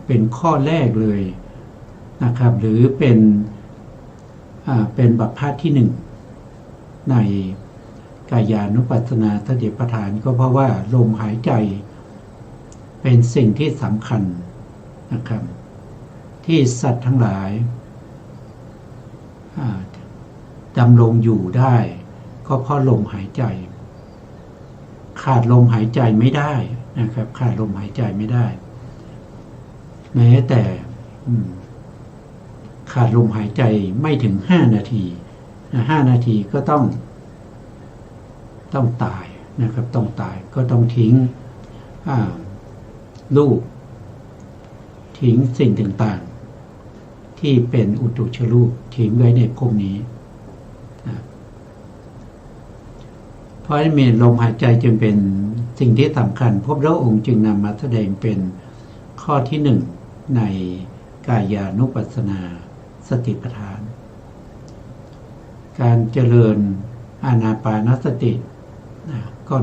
เป็นข้อแรกเลยนะครับหรือเป็นบัพพาที่หนึ่งในกายานุปัสสนาสติปัฏฐานก็เพราะว่าลมหายใจเป็นสิ่งที่สำคัญนะครับที่สัตว์ทั้งหลายดำรงอยู่ได้ก็เพราะลมหายใจขาดลมหายใจไม่ได้นะครับขาดลมหายใจไม่ได้แม้แต่ขาดลมหายใจไม่ถึง5 นาที5 นาทีก็ต้องตายนะครับต้องตายก็ต้องทิ้งลูกทิ้งสิ่งต่างๆที่เป็นอุตุชรูปทิ้งไว้ในภพนี้เพราะฉะนั้นลมหายใจจึงเป็นสิ่งที่สำคัญพระองค์จึงนำมาแสดงเป็นข้อที่หนึ่งในกายานุปัสสนาสติปัฏฐานการเจริญอานาปานสติก็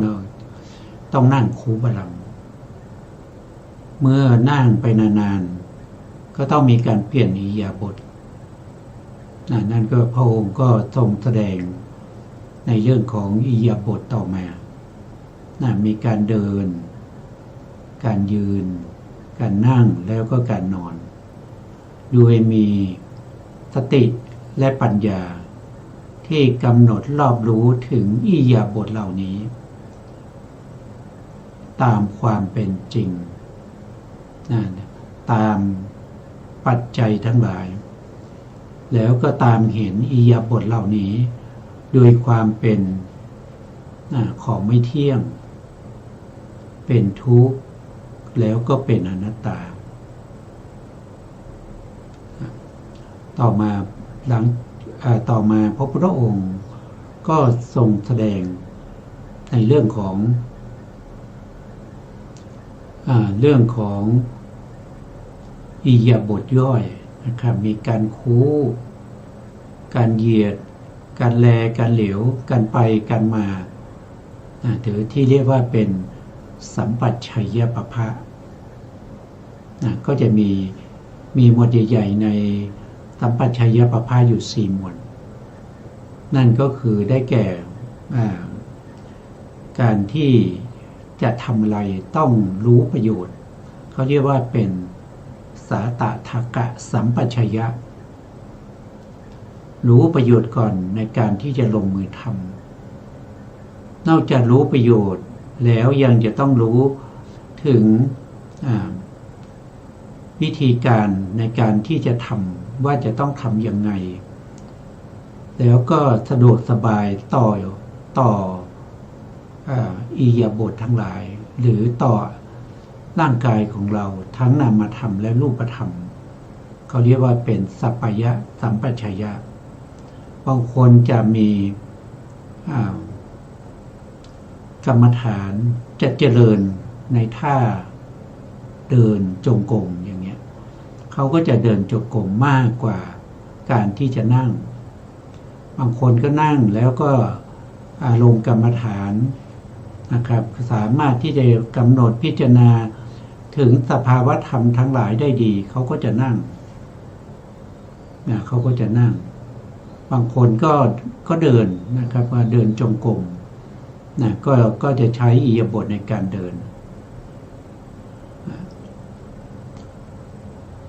ต้องนั่งคูบาลังเมื่อนั่งไปนานๆก็ต้องมีการเปลี่ยนอิริยาบถนั่นก็พระองค์ก็ทรงแสดงในเรื่องของอิริยาบถต่อมามีการเดินการยืนการนั่งแล้วก็การนอนโดยมีสติและปัญญาที่กำหนดรอบรู้ถึงอิริยาบถเหล่านี้ตามความเป็นจริงตามปัจจัยทั้งหลายแล้วก็ตามเห็นอิริยาบถเหล่านี้โดยความเป็นของไม่เที่ยงเป็นทุกข์แล้วก็เป็นอนัตตาต่อมาพระพุทธองค์ก็ทรงแสดงในเรื่องของอิริยาบถย่อยนะครับมีการคู้การเหยียดการแลการเหลียวการไปการมาถือที่เรียกว่าเป็นสัมปัชชัยปภะก็จะมีหมวดใหญ่ๆในสัมปัชชัยปภะอยู่4 หมวดนั่นก็คือได้แก่การที่จะทำอะไรต้องรู้ประโยชน์เขาเรียกว่าเป็นสาตถกะสัมปชัญญะรู้ประโยชน์ก่อนในการที่จะลงมือทำนอกจากรู้ประโยชน์แล้วยังจะต้องรู้ถึงวิธีการในการที่จะทำว่าจะต้องทำยังไงแล้วก็สะดวกสบายต่ออิริยาบถทั้งหลายหรือต่อร่างกายของเราทั้งนามธรรมและรูปธรรมเขาเรียกว่าเป็นสัพพยะสัมปชัญญะบางคนจะมีกรรมฐานจะเจริญในท่าเดินจงกรมอย่างเงี้ยเขาก็จะเดินจงกรมมากกว่าการที่จะนั่งบางคนก็นั่งแล้วก็ลงกรรมฐานนะครับสามารถที่จะกำหนดพิจารณาถึงสภาวธรรมทั้งหลายได้ดีเขาก็จะนั่งเขาก็จะนั่งบางคนก็เดินนะครับว่าเดินจงกรมก็จะใช้อิริยาบถในการเดิน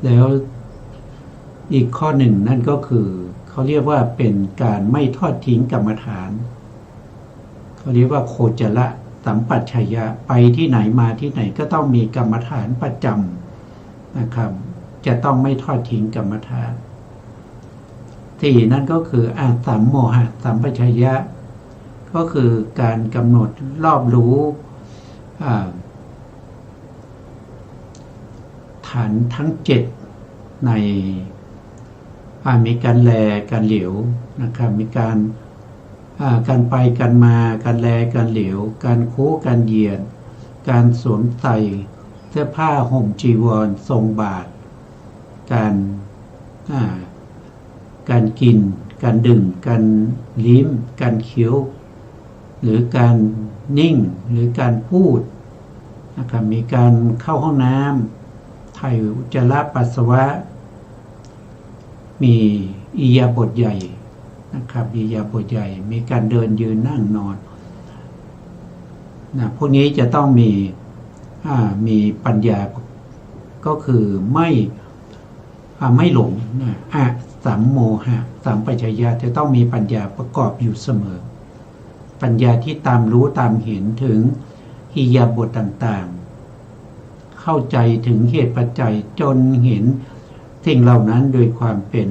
แล้วอีกข้อหนึ่งนั่นก็คือเขาเรียกว่าเป็นการไม่ทอดทิ้งกรรมฐานเขาเรียกว่าโคจระสัมปัชชัญญะไปที่ไหนมาที่ไหนก็ต้องมีกรรมฐานประจำนะครับจะต้องไม่ทอดทิ้งกรรมฐาน4นั่นก็คือสัมโมหะสัมปชัญญะก็คือการกำหนดรอบรู้ฐานทั้ง7ในมีการแลการเหลียวนะครับมีการไปการมาการแลการเหลียวการคู้การเหยียดการสวมใส่เสื้อผ้าห่มจีวรทรงบาตรการกินการดื่มการลิ้มการเคี้ยวหรือการนิ่งหรือการพูดนะครับมีการเข้าห้องน้ ถ่ายอุจจาระปัสสาวะมีอิริยาบถใหญ่นะครับอิริยาบถใหญ่มีการเดินยืนนั่งนอนพวกนี้จะต้องมีปัญญาก็คือไม่หลงสัมโมหะสัมปชัญญะจะต้องมีปัญญาประกอบอยู่เสมอปัญญาที่ตามรู้ตามเห็นถึงอิริยาบถต่างๆเข้าใจถึงเหตุปัจจัยจนเห็นสิ่งเหล่านั้นโดยความเป็น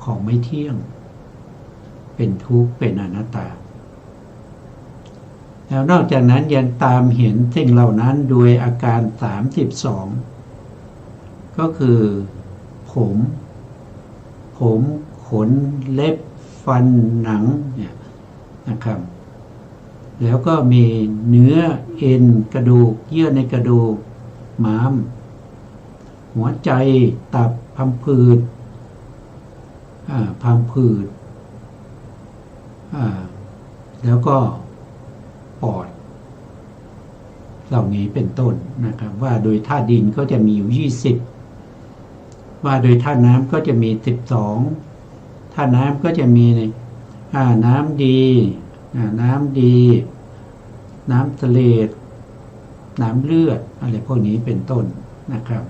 ของไม่เที่ยงเป็นทุกข์เป็นอนัตตาแล้วนอกจากนั้นยังตามเห็นสิ่งเหล่านั้นโดยอาการ32ก็คือผมขนเล็บฟันหนังเนี่ยนะครับแล้วก็มีเนื้อเอ็นกระดูกเยื่อในกระดูกม้ามหัวใจตับพังผืดแล้วก็ปอดเหล่านี้เป็นต้นนะครับว่าโดยธาตุดินก็จะมีอยู่20ว่าโดยธาตุน้ำก็จะมี12ธาตุน้ำก็จะมีน้ำดีน้ำทะเลน้ำเลือดอะไรพวกนี้เป็นต้นนะครับ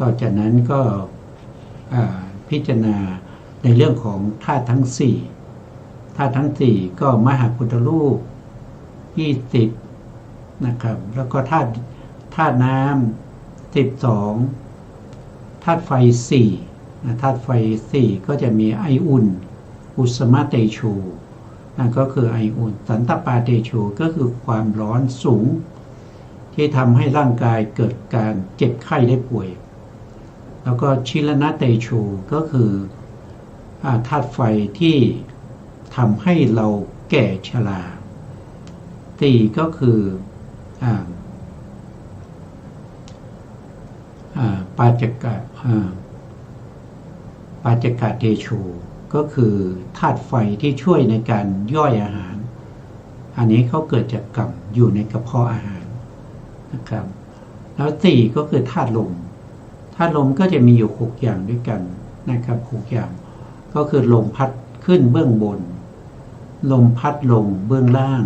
ต่อจากนั้นก็พิจารณาในเรื่องของธาตุทั้ง4ธาตุทั้ง4ก็มหาพุทธรูป20นะครับแล้วก็ธาตุน้ำ12ธาตุไฟ4ธาตุไฟ4ก็จะมีไออุ่นอุสมะเตโชนั่นก็คือไออุ่นสันตปาเตโชก็คือความร้อนสูงที่ทำให้ร่างกายเกิดการเจ็บไข้ได้ป่วยแล้วก็ชิลนะเตโชก็คือธาตุไฟที่ทำให้เราแก่ชรา4ก็คือปาจกะเตโชก็คือธาตุไฟที่ช่วยในการย่อยอาหารอันนี้เขาเกิดจากกรรมอยู่ในกระเพาะอาหารนะครับแล้ว4ก็คือธาตุลมธาตุลมก็จะมีอยู่6อย่างด้วยกันนะครับ6อย่างก็คือลมพัดขึ้นเบื้องบนลมพัดลงเบื้องล่าง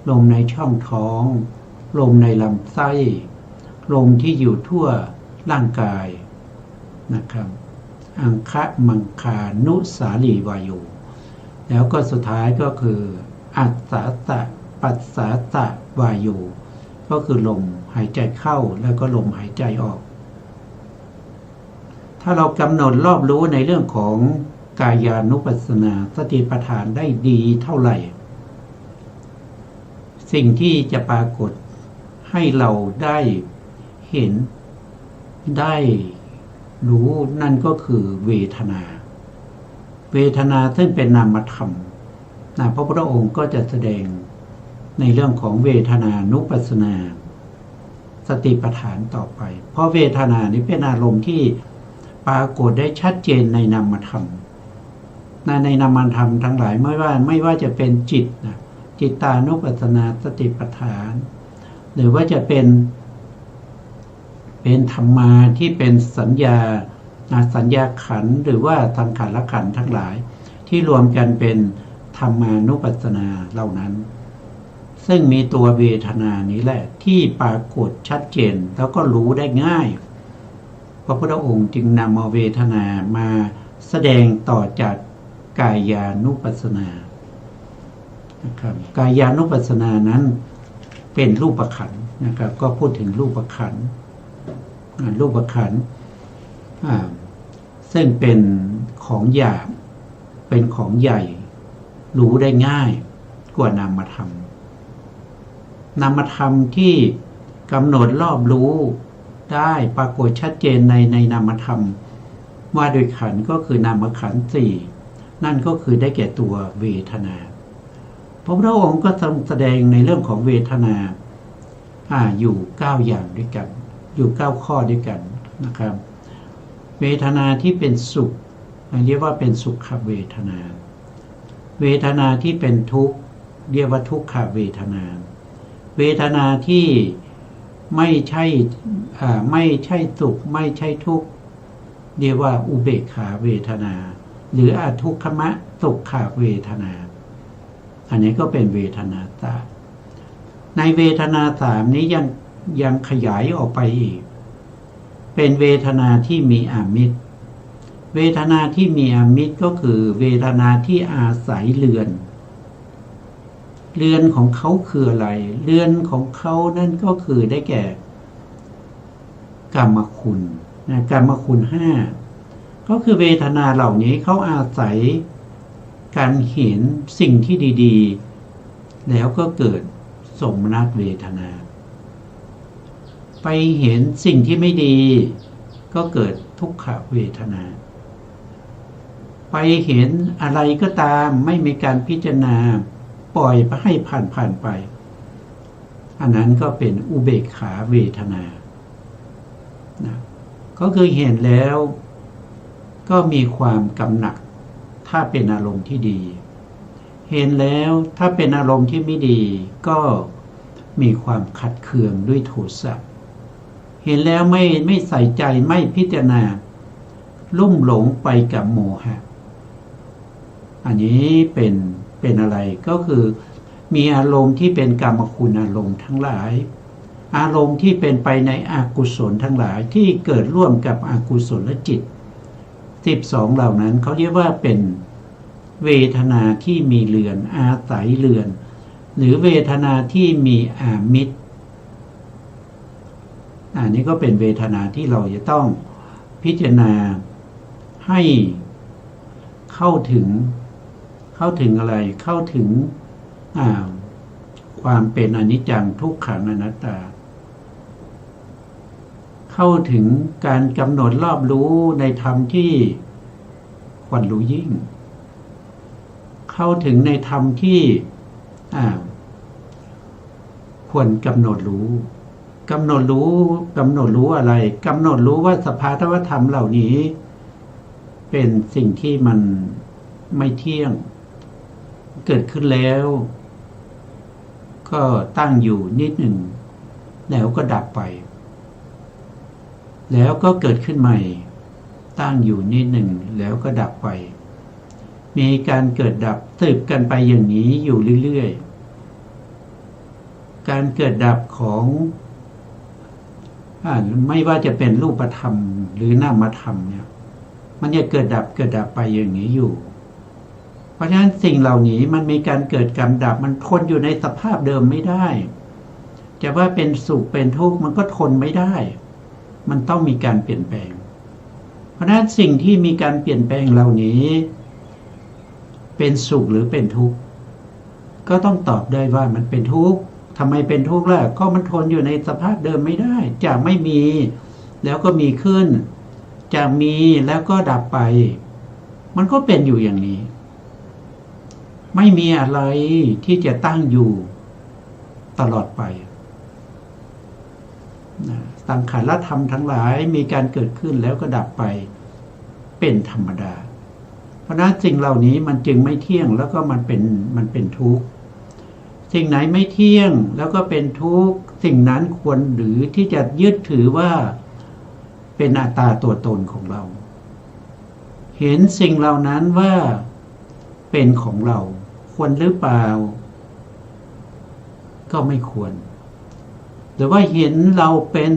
ลมในช่องท้องลมในลำไส้ลมที่อยู่ทั่วร่างกายนะครับอังคะมังคานุสาลีวายุแล้วก็สุดท้ายก็คืออัสสาสะปัสสาสะวายุก็คือลมหายใจเข้าแล้วก็ลมหายใจออกถ้าเรากำหนดรอบรู้ในเรื่องของกายานุปัสสนาสติปัฏฐานได้ดีเท่าไหร่สิ่งที่จะปรากฏให้เราได้เห็นได้รู้นั่นก็คือเวทนาซึ่งเป็นนามธรรมพระพุทธองค์ก็จะแสดงในเรื่องของเวทนานุปัสสนาสติปัฏฐานต่อไปเพราะเวทนานี้เป็นอารมณ์ที่ปรากฏได้ชัดเจนในนามธรรมในนามธรรมทั้งหลายไม่ว่าจะเป็นจิตตานุปัสสนาสติปัฏฐานหรือว่าจะเป็นธรรมาที่เป็นสัญญาขันธ์หรือว่าสังขารขันธ์ทั้งหลายที่รวมกันเป็นธรรมานุปัสสนาเหล่านั้นซึ่งมีตัวเวทนานี้แหละที่ปรากฏชัดเจนแล้วก็รู้ได้ง่ายพระพุทธองค์จึงนำเอาเวทนามาแสดงต่อจากกายานุปัสสนานะครับกายานุปัสสนานั้นเป็นรูปขันธ์นะครับก็พูดถึงรูปขันธ์ซึ่งเป็นของหยาบเป็นของใหญ่รู้ได้ง่ายกว่านามธรรมที่กำหนดรอบรู้ได้ปรากฏชัดเจนในนามธรรมว่าโดยขันธ์ก็คือนามขันธ์4นั่นก็คือได้แก่ตัวเวทนาพระพุทธองค์ก็ทรงแสดงในเรื่องของเวทนาอยู่9อย่างด้วยกันอยู่9ข้อด้วยกันนะครับเวทนาที่เป็นสุขเรียกว่าเป็นสุขเวทนาเวทนาที่เป็นทุกข์เรียกว่าทุกขเวทนาเวทนาที่ ไม่ใช่ไม่ใช่สุขไม่ใช่ทุกข์เรียกว่าอุเบกขาเวทนาหรืออทุกขมะสุขขาเวทนาอันนี้ก็เป็นเวทนาสามในเวทนาสามนี้ยังขยายออกไปอีกเป็นเวทนาที่มีอามิตรเวทนาที่มีอามิตรก็คือเวทนาที่อาศัยเรือนของเขาคืออะไรเรือนของเขานั่นก็คือได้แก่กามคุณกามคุณห้าก็คือเวทนาเหล่านี้เขาอาศัยการเห็นสิ่งที่ดีๆแล้วก็เกิดสมนัสเวทนาไปเห็นสิ่งที่ไม่ดีก็เกิดทุกขเวทนาไปเห็นอะไรก็ตามไม่มีการพิจารณาปล่อยไปให้ผ่านไปอันนั้นก็เป็นอุเบกขาเวทนานะก็คือเห็นแล้วก็มีความกำหนัดถ้าเป็นอารมณ์ที่ดีเห็นแล้วถ้าเป็นอารมณ์ที่ไม่ดีก็มีความขัดเคืองด้วยโทสะเห็นแล้วไม่ใส่ใจไม่พิจารณาลุ่มหลงไปกับโมหะอันนี้เป็นอะไรก็คือมีอารมณ์ที่เป็นกามคุณอารมณ์ทั้งหลายอารมณ์ที่เป็นไปในอกุศลทั้งหลายที่เกิดร่วมกับอกุศลจิต12เหล่านั้นเขาเรียกว่าเป็นเวทนาที่มีเรือนอาศัยเรือนหรือเวทนาที่มีอามิตรอันนี้ก็เป็นเวทนาที่เราจะต้องพิจารณาให้เข้าถึงอะไรเข้าถึงความเป็นอนิจจังทุกขังอนัตตาเข้าถึงการกำหนดรอบรู้ในธรรมที่ควรรู้ยิ่งเข้าถึงในธรรมที่ควรกำหนดรู้กำหนดรู้อะไรกำหนดรู้ว่าสภาวธรรมเหล่านี้เป็นสิ่งที่มันไม่เที่ยงเกิดขึ้นแล้วก็ตั้งอยู่นิดหนึ่งแล้วก็ดับไปแล้วก็เกิดขึ้นใหม่ตั้งอยู่นิดหนึ่งแล้วก็ดับไปมีการเกิดดับสืบกันไปอย่างนี้อยู่เรื่อยๆการเกิดดับของไม่ว่าจะเป็นรูปธรรมหรือนามธรรมเนี่ยมันจะเกิดดับไปอย่างนี้อยู่เพราะฉะนั้นสิ่งเหล่านี้มันมีการเกิดการดับมันทนอยู่ในสภาพเดิมไม่ได้จะว่าเป็นสุขเป็นทุกข์มันก็ทนไม่ได้มันต้องมีการเปลี่ยนแปลงเพราะฉะนั้นสิ่งที่มีการเปลี่ยนแปลงเหล่านี้เป็นสุขหรือเป็นทุกข์ก็ต้องตอบได้ว่ามันเป็นทุกข์ทำไมเป็นทุกข์ล่ะก็มันทนอยู่ในสภาพเดิมไม่ได้จากไม่มีแล้วก็มีขึ้นจากมีแล้วก็ดับไปมันก็เป็นอยู่อย่างนี้ไม่มีอะไรที่จะตั้งอยู่ตลอดไปสังขารธรรมทั้งหลายมีการเกิดขึ้นแล้วก็ดับไปเป็นธรรมดาเพราะนั้นสิ่งเหล่านี้มันจึงไม่เที่ยงแล้วก็มันเป็นทุกข์สิ่งไหนไม่เที่ยงแล้วก็เป็นทุกข์สิ่งนั้นควรหรือที่จะยึดถือว่าเป็นอัตตาตัวตนของเราเห็นสิ่งเหล่านั้นว่าเป็นของเราควรหรือเปล่าก็ไม่ควรหรือว่าเห็นเราเป็น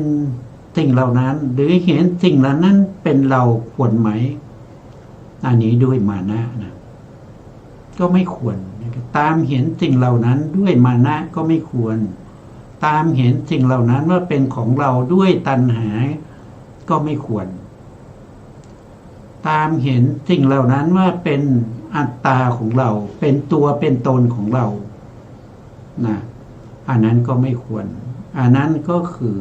สิ่งเหล่านั้นหรือเห็นสิ่งเหล่านั้นเป็นเราควรไหมอันนี้ด้วยมานะก็ไม่ควรตามเห็นสิ่งเหล่านั้นด้วยมานะก็ไม่ควรตามเห็นสิ่งเหล่านั้นว่าเป็นของเราด้วยตัณหาก็ไม่ควรตามเห็นสิ่งเหล่านั้นว่าเป็นอัตตาของเราเป็นตัวเป็นตนของเราอันนั้นก็ไม่ควรอันนั้นก็คือ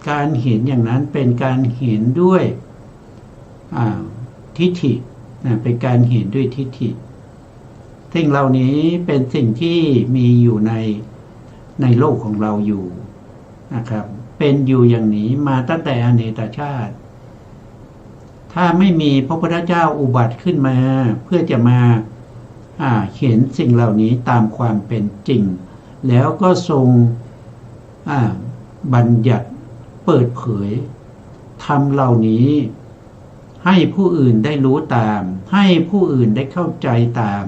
การเห็นอย่างนั้นเป็นการเห็นด้วยทิฏฐิเป็นการเห็นด้วยทิฏฐิสิ่งเหล่านี้เป็นสิ่งที่มีอยู่ในโลกของเราอยู่นะครับเป็นอยู่อย่างนี้มาตั้งแต่อเนกชาติถ้าไม่มีพระพุทธเจ้าอุบัติขึ้นมาเพื่อจะมาเห็นสิ่งเหล่านี้ตามความเป็นจริงแล้วก็ทรง อ่าบัญญัติเปิดเผยธรรมเหล่านี้ให้ผู้อื่นได้รู้ตามให้ผู้อื่นได้เข้าใจตาม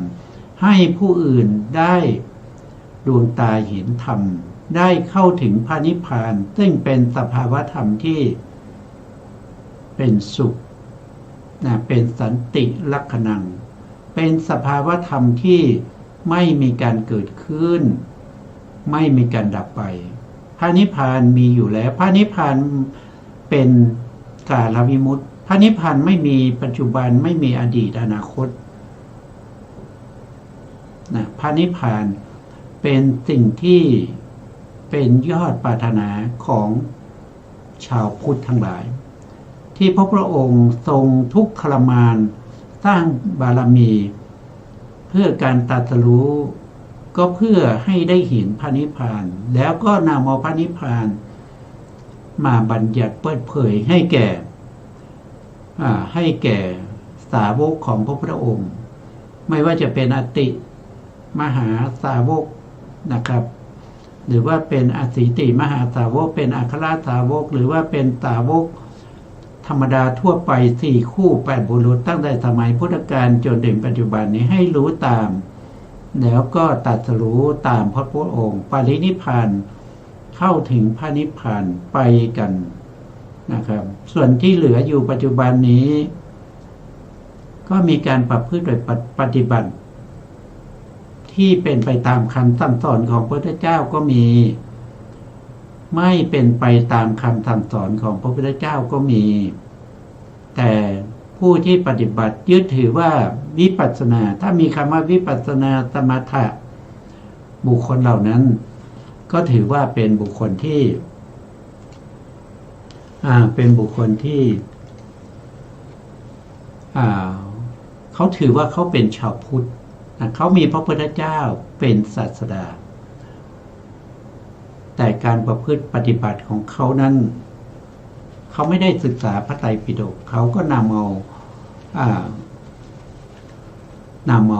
ให้ผู้อื่นได้ดวงตาเห็นธรรมได้เข้าถึงพระนิพพานซึ่งเป็นสภาวะธรรมที่เป็นสุขเป็นสันติลักขณังเป็นสภาวะธรรมที่ไม่มีการเกิดขึ้นไม่มีการดับไปพระนิพพานมีอยู่แล้วพระนิพพานเป็นกาลวิมุตติพระนิพพานไม่มีปัจจุบันไม่มีอดีตอนาคตพระนิพพานเป็นสิ่งที่เป็นยอดปรารถนาของชาวพุทธทั้งหลายที่พระพุทธองค์ทรงทุกข์ทรมานสร้างบารมีเพื่อการตรัสรู้ก็เพื่อให้ได้เห็นพระนิพพานแล้วก็นำเอาพระนิพพานมาบัญญัติเปิดเผยให้แก่สาวกของพระพุทธองค์ไม่ว่าจะเป็นอติมหาสาวกนะครับหรือว่าเป็นอสิติมหาสาวกเป็นอัครสาวกหรือว่าเป็นสาวกธรรมดาทั่วไป4คู่8บุรุษตั้งแต่สมัยพุทธกาลจนถึงปัจจุบันนี้ให้รู้ตามแล้วก็ตรัสรู้ตามพระพุทธองค์ปรินิพพานเข้าถึงพระนิพพานไปกันนะครับส่วนที่เหลืออยู่ปัจจุบันนี้ก็มีการประพฤติโดยปฏิบัติที่เป็นไปตามคำสั่งสอนของพระพุทธเจ้าก็มีไม่เป็นไปตามคำสั่งสอนของพระพุทธเจ้าก็มีแต่ผู้ที่ปฏิบัติยึดถือว่าวิปัสสนาถ้ามีคำว่าวิปัสสนาสมถะบุคคลเหล่านั้นก็ถือว่าเป็นบุคคลที่เขาถือว่าเขาเป็นชาวพุทธเขามีพระพุทธเจ้าเป็นศาสดาแต่การประพฤติปฏิบัติของเขานั้นเขาไม่ได้ศึกษาพระไตรปิฎกเขาก็นำเอ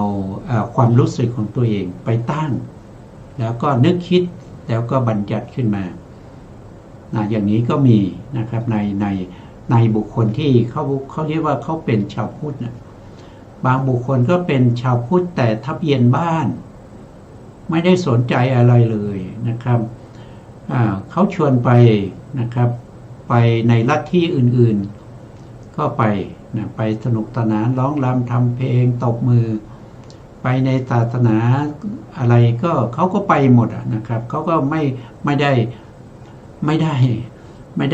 าความรู้สึกของตัวเองไปตั้งแล้วก็นึกคิดแล้วก็บัญญัติขึ้นมาอย่างนี้ก็มีนะครับในบุคคลที่เขาเรียกว่าเขาเป็นชาวพุทธนะบางบุคคลก็เป็นชาวพุทธแต่ทะเบียนบ้านไม่ได้สนใจอะไรเลยนะครับเขาชวนไปนะครับไปในลัทธิอื่นๆก็ไปสนุกสนานร้องรำทำเพลงตบมือไปในศาสนาอะไรก็เขาก็ไปหมดนะครับเขาก็ไม่ไ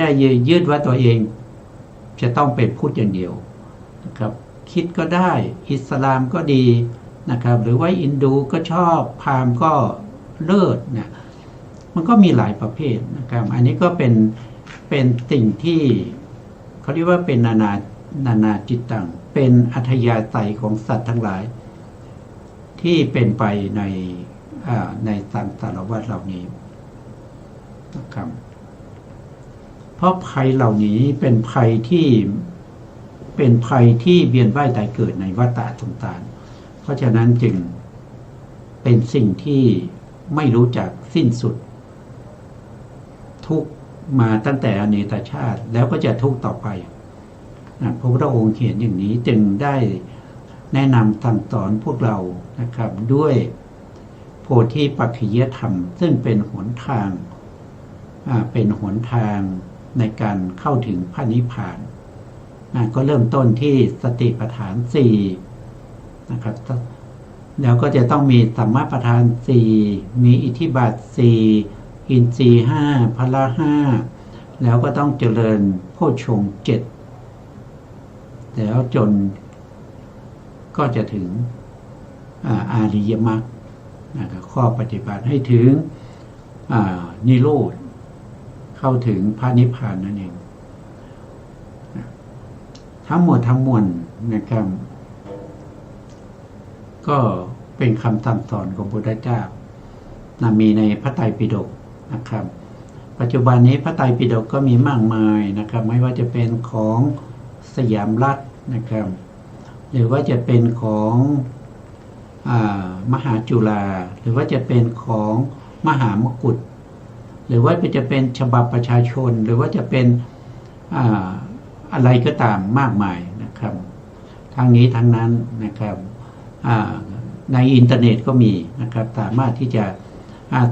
ด้ยืดว่าตัวเองจะต้องเป็นพุทธอย่างเดียวนะครับคิดก็ได้อิสลามก็ดีนะครับหรือว่าอินดูก็ชอบพราหมณ์ก็เลิศนะมันก็มีหลายประเภทนะครับอันนี้ก็เป็นสิ่งที่เขาเรียกว่าเป็นนานาจิตตังเป็นอัธยาศัยของสัตว์ทั้งหลายที่เป็นไปในสังสารวัฏเหล่านี้นะครับเพราะภัยเหล่านี้เป็นภัยที่เวียนว่ายตายเกิดในวัฏฏะสงสารเพราะฉะนั้นจึงเป็นสิ่งที่ไม่รู้จักสิ้นสุดทุกมาตั้งแต่อเนกชาติแล้วก็จะทุกต่อไปพระพุทธองค์เขียนอย่างนี้จึงได้แนะนำสั่งสอนพวกเรานะครับด้วยโพธิปัจจยธรรมซึ่งเป็นหนทางในการเข้าถึงพระนิพพานก็เริ่มต้นที่สติปัฏฐาน4นะครับแล้วก็จะต้องมีสัมมาปัฏฐาน4มีอิทธิบาท4อินทรีย์5พละ5แล้วก็ต้องเจริญโพชฌงค์7แล้วจนก็จะถึงอาริยมรรคนะครับข้อปฏิบัติให้ถึงนิโรธเข้าถึงพระนิพพานนั่นเองทั้งหมดทั้งมวลนะครับก็เป็นคำสั่งสอนของพระพุทธเจ้ามีในพระไตรปิฎกนะครับปัจจุบันนี้พระไตรปิฎกก็มีมากมายนะครับไม่ว่าจะเป็นของสยามรัฐนะครับหรือว่าจะเป็นของมหาจุฬาหรือว่าจะเป็นของมหามกุฏ หรือว่าจะเป็นฉบับประชาชนหรือว่าจะเป็นอะไรก็ตามมากมายนะครับทั้งนี้ทั้งนั้นนะครับในอินเทอร์เน็ตก็มีนะครับสามารถที่จะ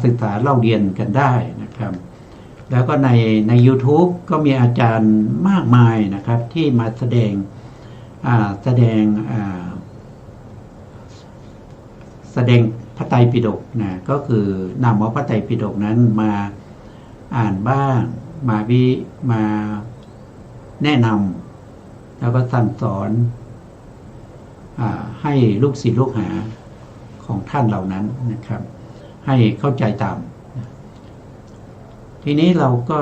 ศึกษาเล่าเรียนกันได้นะครับแล้วก็ใน YouTube ก็มีอาจารย์มากมายนะครับที่มาแสดงพระไตรปิฎกนะก็คือนำเอาพระไตรปิฎกนั้นมาอ่านบ้างมาแนะนำแล้วก็สั่งสอนให้ลูกศิษย์ลูกหาของท่านเหล่านั้นนะครับให้เข้าใจตามทีนี้เราก็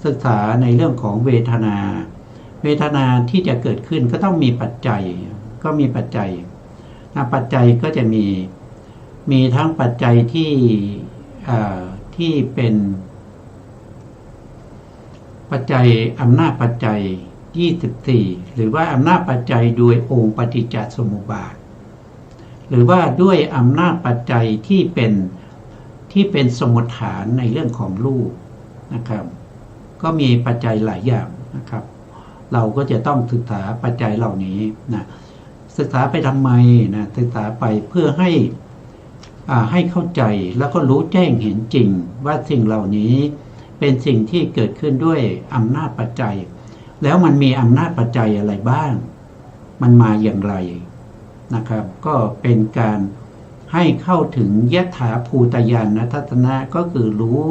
ศึกษาในเรื่องของเวทนาที่จะเกิดขึ้นก็ต้องมีปัจจัยปัจจัยก็จะมีทั้งปัจจัยที่เป็นปัจจัยอำนาจปัจจัย24หรือว่าอำนาจปัจจัยโดยองค์ปฏิจจสมุปบาทหรือว่าด้วยอำนาจปัจจัยที่เป็นสมมติฐานในเรื่องของรูปนะครับก็มีปัจจัยหลายอย่างนะครับเราก็จะต้องศึกษาปัจจัยเหล่านี้นะศึกษาไปทำไมนะศึกษาไปเพื่อให้เข้าใจแล้วก็รู้แจ้งเห็นจริงว่าสิ่งเหล่านี้เป็นสิ่งที่เกิดขึ้นด้วยอำนาจปัจจัยแล้วมันมีอำนาจปัจจัยอะไรบ้างมันมาอย่างไรนะครับก็เป็นการให้เข้าถึงยถาภูตญาณทัศนะก็คือรู้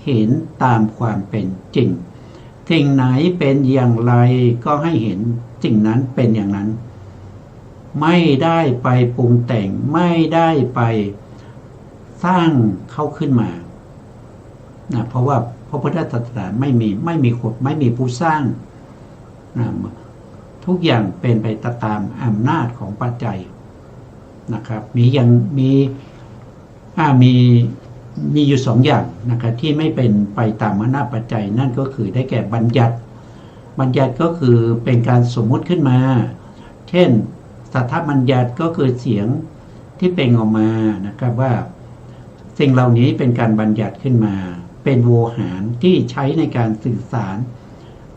เห็นตามความเป็นจริงสิ่งไหนเป็นอย่างไรก็ให้เห็นสิ่งนั้นเป็นอย่างนั้นไม่ได้ไปปรุงแต่งไม่ได้ไปสร้างเข้าขึ้นมานะเพราะว่าพระพุทธศาสนาไม่มีผู้สร้างนะทุกอย่างเป็นไปตามอำนาจของปัจจัยนะครับมีอยู่2 อย่างนะครับที่ไม่เป็นไปตามอำนาจปัจจัยนั่นก็คือได้แก่บัญญัติก็คือเป็นการสมมุติขึ้นมาเช่นสัทธบัญญัติก็คือเสียงที่เป็นออกมานะครับว่าสิ่งเหล่านี้เป็นการบัญญัติขึ้นมาเป็นโวหารที่ใช้ในการสื่อสาร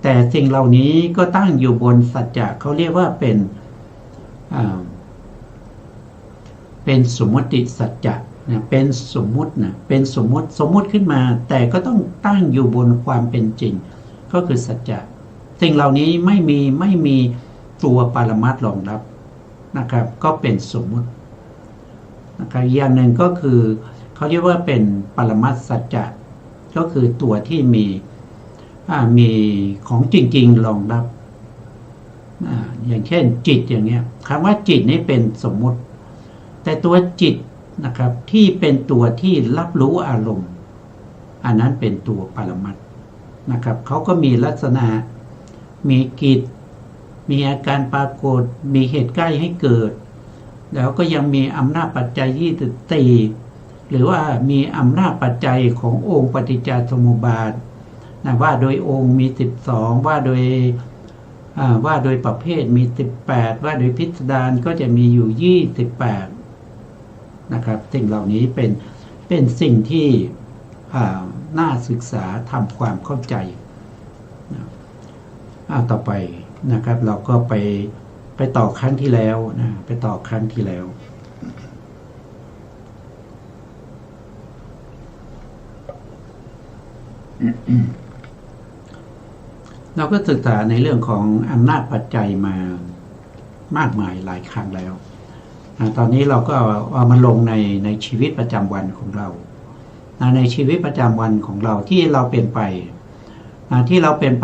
แต่สิ่งเหล่านี้ก็ตั้งอยู่บนสัจจะเขาเรียกว่าเป็นสมมติสัจจะนะเป็นสมมุติขึ้นมาแต่ก็ต้องตั้งอยู่บนความเป็นจริงก็คือสัจจะสิ่งเหล่านี้ไม่มีตัวปรมัตถ์รองรับนะครับก็เป็นสมมุตินะครับอย่างหนึ่งก็คือเขาเรียกว่าเป็นปรมัตถ์สัจจะก็คือตัวที่มีของจริงๆรองรับอย่างเช่นจิตอย่างเงี้ยคำว่าจิตนี้เป็นสมมุติแต่ตัวจิตนะครับที่เป็นตัวที่รับรู้อารมณ์อันนั้นเป็นตัวปรมัตถ์นะครับเขาก็มีลักษณะมีกิจมีอาการปรากฏมีเหตุใกล้ให้เกิดแล้วก็ยังมีอำนาจปัจจัย24หรือว่ามีอำนาจปัจจัยขององค์ปฏิจจสมุปบาทนะว่าโดยองค์มี12ว่าโดยประเภทมี18ว่าโดยพิสดารก็จะมีอยู่28นะครับสิ่งเหล่านี้เป็นสิ่งที่น่าศึกษาทำความเข้าใจต่อไปนะครับเราก็ไปต่อครั้งที่แล้วนะไปต่อครั้งที่แล้วเราก็ศึกษาในเรื่องของอำนาจปัจจัยมามากมายหลายครั้งแล้วตอนนี้เราก็เอามาลงในชีวิตประจำวันของเราในชีวิตประจำวันของเราที่เราเป็นไ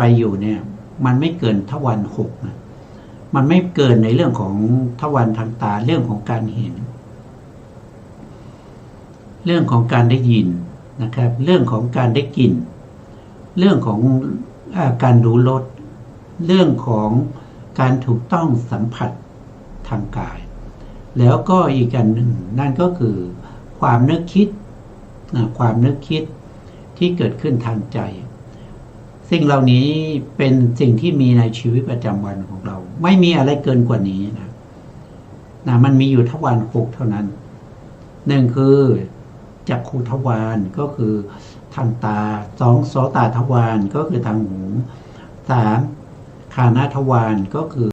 ปอยู่เนี่ยมันไม่เกินทวาร6นะมันไม่เกินในเรื่องของทวารทางตาเรื่องของการเห็นเรื่องของการได้ยินนะครับเรื่องของการได้กลิ่นเรื่องของการรู้รสเรื่องของการถูกต้องสัมผัสทางกายแล้วก็อีกอันหนึ่งนั่นก็คือความนึกคิดที่เกิดขึ้นทางใจสิ่งเหล่านี้เป็นสิ่งที่มีในชีวิตประจำวันของเราไม่มีอะไรเกินกว่านี้นะมันมีอยู่ทวาร6เท่านั้นหนึ่งคือจักขุทวารก็คือท างตา2โสตทวารก็คือทางหู3ฆานทวารก็คือ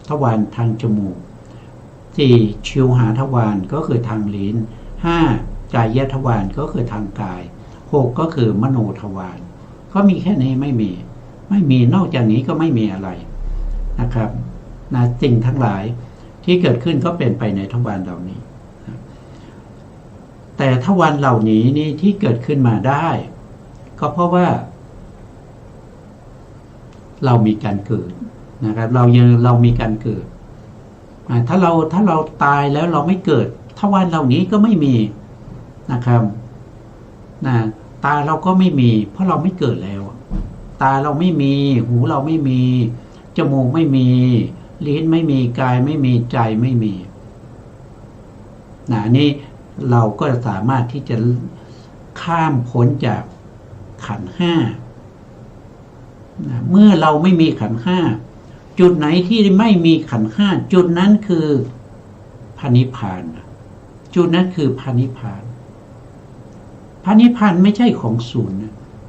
ทวารทางจมูก4ชิวหาทวารก็คือทางลิ้น5กายทวารก็คือทางกาย6ก็คือมโนทวารก็มีแค่นี้ไม่มีนอกจากนี้ก็ไม่มีอะไรนะครับนะสิ่งทั้งหลายที่เกิดขึ้นก็เป็นไปในทวารเหล่านี้แต่ทวารเหล่านี้นี่ที่เกิดขึ้นมาได้ก็เพราะว่าเรามีการเกิดนะครับเรามีการเกิดถ้าเราตายแล้วเราไม่เกิดทวารเหล่านี้ก็ไม่มีนะครับนะตาเราก็ไม่มีเพราะเราไม่เกิดแล้วตาเราไม่มีหูเราไม่มีจมูกไม่มีลิ้นไม่มีกายไม่มีใจไม่มีนี่เราก็สามารถที่จะข้ามพ้นจากขันธ์ห้าเมื่อเราไม่มีขันธ์ห้าจุดไหนที่ไม่มีขันธ์ห้าจุดนั้นคือพระนิพพานจุดนั้นคือพระนิพพานพระนิพพานไม่ใช่ของศูนย์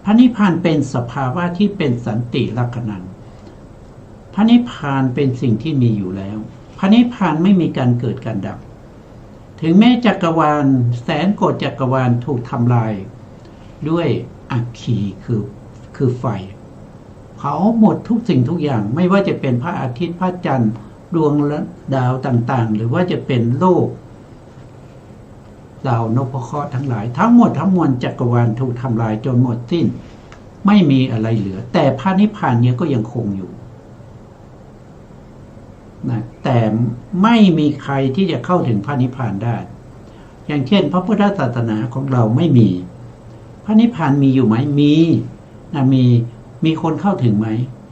พระนิพพานเป็นสภาวะที่เป็นสันติลักขณังพระนิพพานเป็นสิ่งที่มีอยู่แล้วพระนิพพานไม่มีการเกิดการดับถึงแม้จักรวาลแสนโกฏจักรวาลถูกทำลายด้วยอัคคีคือไฟเผาหมดทุกสิ่งทุกอย่างไม่ว่าจะเป็นพระอาทิตย์พระจันทร์ดวงและดาวต่างๆหรือว่าจะเป็นโลกดาวนพเคราะห์ทั้งหลายทั้งหมดทั้งมวลจักรวาลถูกทำลายจนหมดสิ้นไม่มีอะไรเหลือแต่พระนิพพานเนี่ยก็ยังคงอยู่นะแต่ไม่มีใครที่จะเข้าถึงพระนิพพานได้อย่างเช่นพระพุทธศาสนาของเราไม่มีพระนิพพานมีอยู่ไหมมีนะมีคนเข้าถึงไหม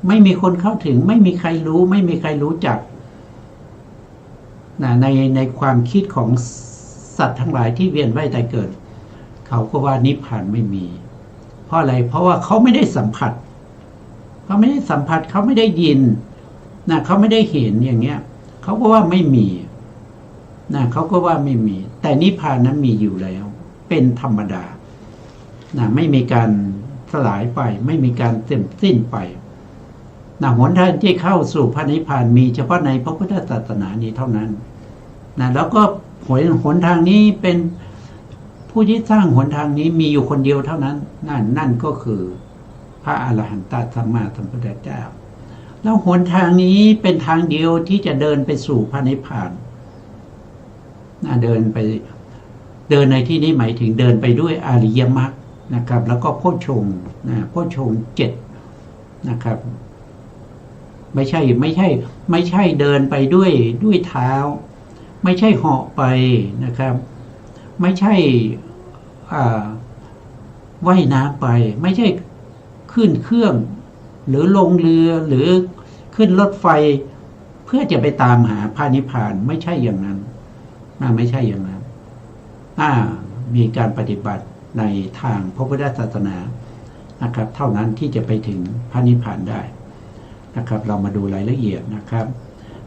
ไม่มีคนเข้าถึงไม่มีใครรู้ไม่มีใครรู้จักนะในความคิดของสัตว์ทั้งหลายที่เวียนว่ายตายเกิดเขาก็ว่านิพพานไม่มีเพราะอะไรเพราะว่าเขาไม่ได้สัมผัสเขาไม่ได้สัมผัสเขาไม่ได้ยินนะเขาไม่ได้เห็นอย่างเงี้ยเขาก็ว่าไม่มีนะเขาก็ว่าไม่มีแต่นิพพานนั้นมีอยู่แล้วเป็นธรรมดานะไม่มีการสลายไปไม่มีการเสื่อมสิ้นไปนะหนทางที่เข้าสู่พระนิพพานมีเฉพาะในพระพุทธศาสนานี้เท่านั้นนะแล้วก็หนทางนี้เป็นผู้ที่สร้างหนทางนี้มีอยู่คนเดียวเท่านั้นนั่นก็คือพระอรหันตสัมมาสัมพุทธเจ้าแล้วหนทางนี้เป็นทางเดียวที่จะเดินไปสู่พระนิพพานเดินในที่นี้หมายถึงเดินไปด้วยอริยมรรคนะครับแล้วก็โพชฌงค์โพชฌงค์7นะครับไม่ใช่เดินไปด้วยเท้าไม่ใช่เหาะไปนะครับไม่ใช่ว่ายน้ำไปไม่ใช่ขึ้นเครื่องหรือลงเรือหรือขึ้นรถไฟเพื่อจะไปตามหาพระนิพพานไม่ใช่อย่างนั้นไม่ใช่อย่างนั้นมีการปฏิบัติในทางพระพุทธศาสนานะครับเท่านั้นที่จะไปถึงพระนิพพานได้นะครับเรามาดูรายละเอียดนะครับ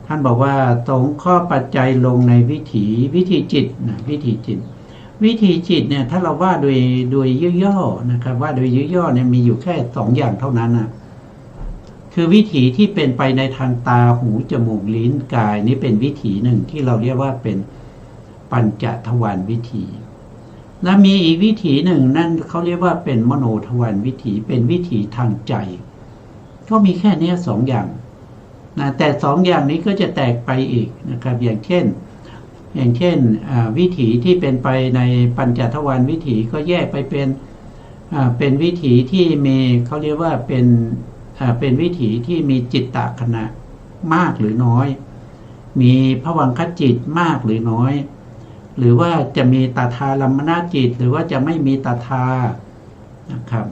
ท่านบอกว่าตรงข้อปัจจัยลงในวิถีจิตนะวิถีจิตเนี่ยถ้าเราว่าโดยย่อๆนะครับว่าโดยย่อๆเนี่ยมีอยู่แค่2อย่างเท่านั้นนะคือวิถีที่เป็นไปในทางตาหูจมูกลิ้นกายนี่เป็นวิถีหนึ่งที่เราเรียกว่าเป็นปัญจทวารวิถีและมีอีกวิถีหนึ่งนั่นเขาเรียกว่าเป็นมโนทวารวิถีเป็นวิถีทางใจก็มีแค่นี้2อย่างนะแต่2อย่างนี้ก็จะแตกไปอีกนะครับอย่างเช่นวิถีที่เป็นไปในปัญจทวารวิถีก็แยกไปเป็นวิถีที่มีเขาเรียกว่าเป็นวิถีที่มีจิตตขณะมากหรือน้อยมีภวังคจิตมากหรือน้อยหรือว่าจะมีตถาลัมมณจิตหรือว่าจะไม่มีตถานะครับ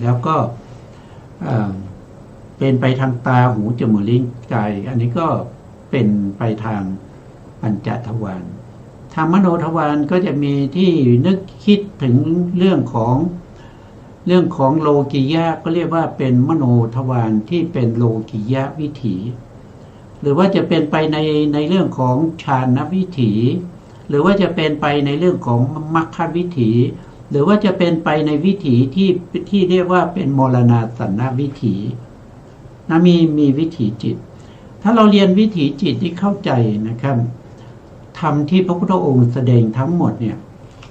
แล้วก็เป็นไปทางตาหูจมูกลิ้นกายอันนี้ก็เป็นไปทางปัญจทวารทางมโนทวารก็จะมีที่นึกคิดถึงเรื่องของ เรื่องของโลกิยะก็เรียกว่าเป็นมโนทวารที่เป็นโลกิยะวิถีหรือว่าจะเป็นไปในเรื่องของฌานวิถีหรือว่าจะเป็นไปในเรื่องของมรรควิถีหรือว่าจะเป็นไปในวิถีที่เรียกว่าเป็นมรณาสันนวิถีนะมีวิถีจิตถ้าเราเรียนวิถีจิตที่เข้าใจนะครับธรรมที่พระพุทธองค์แสดงทั้งหมดเนี่ย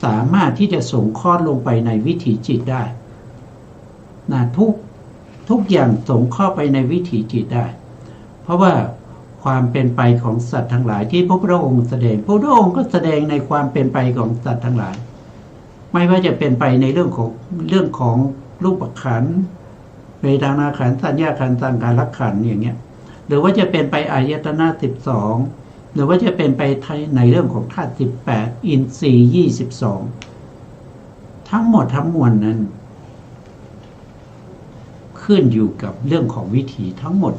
สามารถที่จะส่งข้อลงไปในวิถีจิตได้นะทุกอย่างส่งเข้าไปในวิถีจิตได้เพราะว่าความเป็นไปของสัตว์ทั้งหลายที่พระพุทธองค์แสดงพระพุทธองค์ก็แสดงในความเป็นไปของสัตว์ทั้งหลายไม่ว่าจะเป็นไปในเรื่องของรูปขันธ์เวทนาขันธ์สัญญาขันธ์สังขารขันธ์อย่างเงี้ยหรือว่าจะเป็นไปอายตนะ12หรือว่าจะเป็นไปในเรื่องของธาตุ18อินทรีย์22ทั้งหมดทั้งมวลนั้นขึ้นอยู่กับเรื่องของวิถีทั้งหมด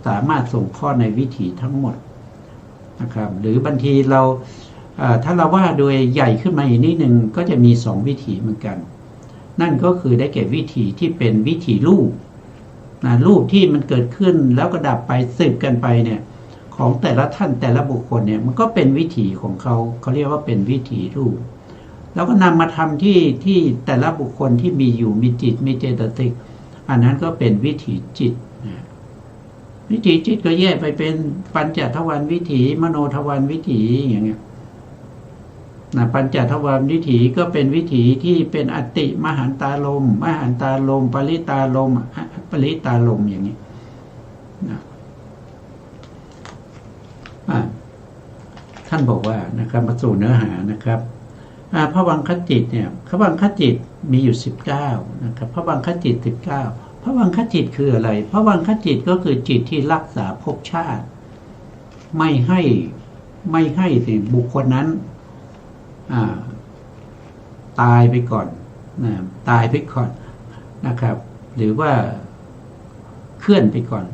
สามารถส่งข้อในวิถีทั้งหมดนะครับหรือบางทีเราถ้าเราว่าโดยใหญ่ขึ้นมาอีกนิดนึงก็จะมี2วิถีเหมือนกันนั่นก็คือได้แก่วิถีที่เป็นวิถีรูปรูปที่มันเกิดขึ้นแล้วก็ดับไปสืบกันไปเนี่ยของแต่ละท่านแต่ละบุคคลเนี่ยมันก็เป็นวิถีของเขาเรียกว่าเป็นวิถีรูปแล้วก็นำมาทำที่แต่ละบุคคลที่มีอยู่มีจิตมีเจตสิกอันนั้นก็เป็นวิถีจิตวิถีจิตก็แยกไปเป็นปัญจทวารวิถีมโนทวารวิถีอย่างเงี้ยปัญจทวารวิถีก็เป็นวิถีที่เป็นอติมหันตาลมมหันตาลมปริตาลมปริตาลมอย่างนี้ท่านบอกว่านะครับมาสู่เนื้อหานะครับภวังคจิตเนี่ยภวังคจิตมีอยู่19นะครับภวังคจิต19ภวังคจิตคืออะไรภวังคจิตก็คือจิตที่รักษาภพชาติไม่ให้สิบุคคลนั้นตายไปก่อนตายไปก่อนนะครับหรือว่าเคลื่อนไปก่อน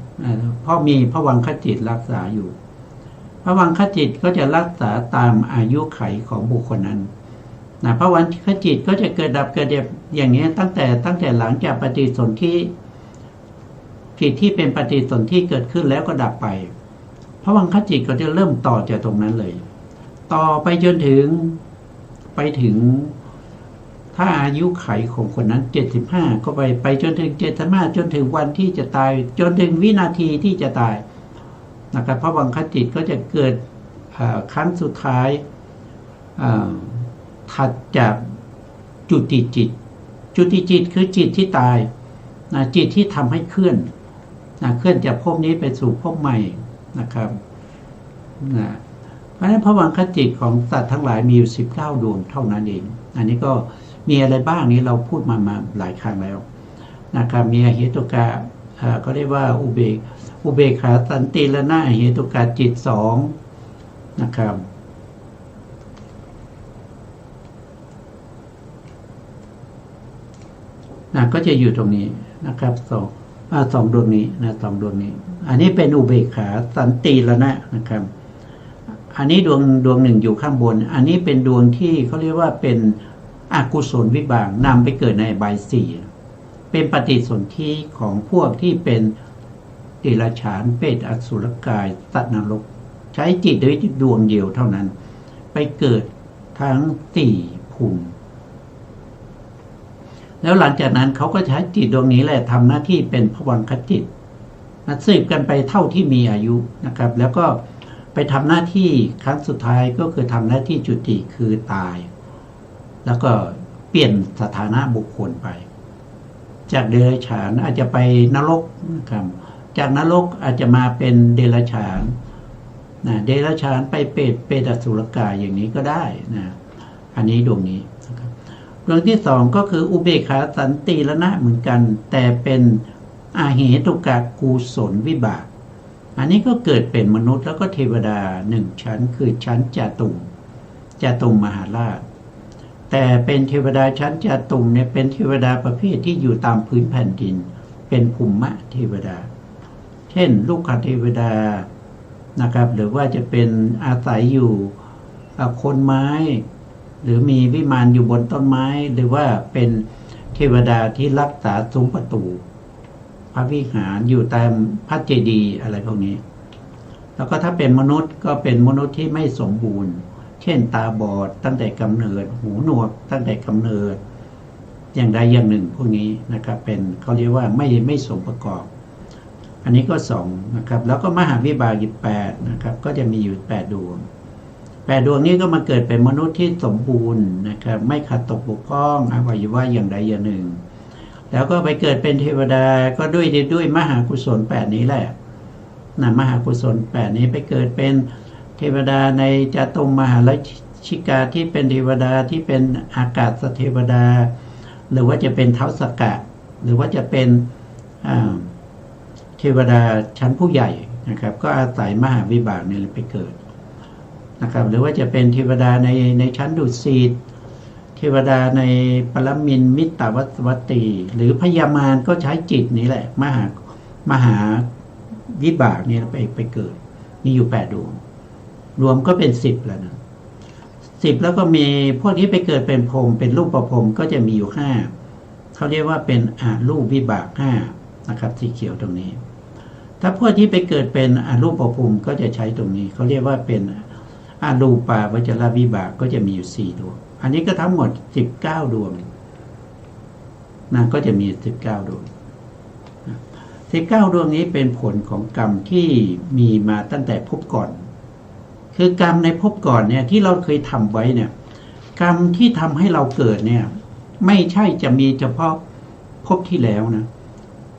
เพราะมีภวังคจิตรักษาอยู่ภวังคจิตก็จะรักษาตามอายุไขของบุคคลนั้นภวังคจิตก็จะเกิดดับเกิดดับอย่างนี้ตั้งแต่หลังจากปฏิสนธิจิตที่เป็นปฏิสนธิเกิดขึ้นแล้วก็ดับไปภวังคจิตก็จะเริ่มต่อจากตรงนั้นเลยต่อไปจนถึงถ้าอายุไขของคนนั้น75ก็ไปจนถึง75จนถึงวันที่จะตายจนถึงวินาทีที่จะตายนะครับภวังคจิตก็จะเกิดครั้งสุดท้ายถัดจากจุติจิตคือจิตที่ตายจิตที่ทำให้เคลื่อนจากภพนี้ไปสู่ภพใหม่นะครับเพราะฉะนั้นภวังคจิตของสัตว์ทั้งหลายมีอยู่19ดวงเท่านั้นเองอันนี้ก็มีอะไรบ้างนี้เราพูดมาหลายครั้งแล้วนะครับมีอเหตุกะก็เรียกว่าอุเบกขาสันติละนะอเหตุกะจิต2นะครับก็จะอยู่ตรงนี้นะครับสองดวงนี้2ดวงนี้อันนี้เป็นอุเบกขาสันติละนะนะครับอันนี้ดวงหนึ่งอยู่ข้างบนอันนี้เป็นดวงที่เขาเรียกว่าเป็นอกุศลวิบากนำไปเกิดในอบาย4เป็นปฏิสนธิของพวกที่เป็นเดรัจฉานเปรตอสุรกายสัตว์นรกใช้จิตด้วยดวงเดียวเท่านั้นไปเกิดทั้ง4ภูมิแล้วหลังจากนั้นเขาก็ใช้จิตดวงนี้แหละทำหน้าที่เป็นภวังคจิตสืบกันไปเท่าที่มีอายุนะครับแล้วก็ไปทำหน้าที่ครั้งสุดท้ายก็คือทำหน้าที่จุติคือตายแล้วก็เปลี่ยนสถานะบุคคลไปจากเดรัจฉานอาจจะไปนรกนะครับจากนรกอาจจะมาเป็นเดรัจฉานเดรัจฉานไปเปรตอสุรกายอย่างนี้ก็ได้นะอันนี้ดวงนี้นะครับดวงที่2ก็คืออุเบกขาสันติละนะเหมือนกันแต่เป็นอาเหตุกะกุศลวิบากอันนี้ก็เกิดเป็นมนุษย์แล้วก็เทวดา1ชั้นคือชั้นจาตุมมหาราชแต่เป็นเทวดาชั้นจาตุมเนี่ยเป็นเทวดาประเภทที่อยู่ตามพื้นแผ่นดินเป็นภูมิเทวดาเช่นลูกขเทวดานะครับหรือว่าจะเป็นอาศัยอยู่โคนไม้หรือมีวิมานอยู่บนต้นไม้หรือว่าเป็น เทวดาที่รักษาซุ้มประตูพระวิหารอยู่ตามพระเจดีย์อะไรพวกนี้ แล้วก็ถ้าเป็นมนุษย์ก็เป็นมนุษย์ที่ไม่สมบูรณ์ เช่นตาบอดตั้งแต่กำเนิดหูหนวกตั้งแต่กำเนิดอย่างใดอย่างหนึ่งพวกนี้นะครับเป็นเขาเรียกว่าไม่สมประกอบอันนี้ก็2นะครับแล้วก็มหาวิบากอีก8นะครับก็จะมีอยู่8ดวง8ดวงนี้ก็มาเกิดเป็นมนุษย์ที่สมบูรณ์นะครับไม่ขาดตกบกพร่องอวัยวะอย่างใดอย่างหนึ่งแล้วก็ไปเกิดเป็นเทวดาก็ด้วยมหากุศล8นี้แหละนะมหากุศล8นี้ไปเกิดเป็นเทวดาในจตุมหาราชิกาที่เป็นเทวดาที่เป็นอากาศเทวดาหรือว่าจะเป็นเท้าสกะหรือว่าจะเป็นเทวดาชั้นผู้ใหญ่นะครับก็อาศัยมหาวิบากนี่ไปเกิดนะครับหรือว่าจะเป็นเทวดาในชั้นดุสิตเทวดาในปรมินทร์มิตรวัตตีหรือพญามารก็ใช้จิตนี้แหละมหาวิบากนี่ไปเกิดมีอยู่8ดวงรวมก็เป็น10แล้วนะ10แล้วก็มีพวกที่ไปเกิดเป็นพรหมเป็นรูปประพรหมก็จะมีอยู่5เขาเรียกว่าเป็นอรูปวิบาก5นะครับสีเขียวตรงนี้ถ้าพวกที่ไปเกิดเป็นอรูปประพรหมก็จะใช้ตรงนี้เขาเรียกว่าเป็นอรูปาวจรวิบากก็จะมีอยู่4ดวงอันนี้ก็ทั้งหมด19ดวงนะก็จะมี19ดวง19ดวงนี้เป็นผลของกรรมที่มีมาตั้งแต่ภพก่อนคือกรรมในภพก่อนเนี่ยที่เราเคยทำไว้เนี่ยกรรมที่ทำให้เราเกิดเนี่ยไม่ใช่จะมีเฉพาะภพที่แล้วนะ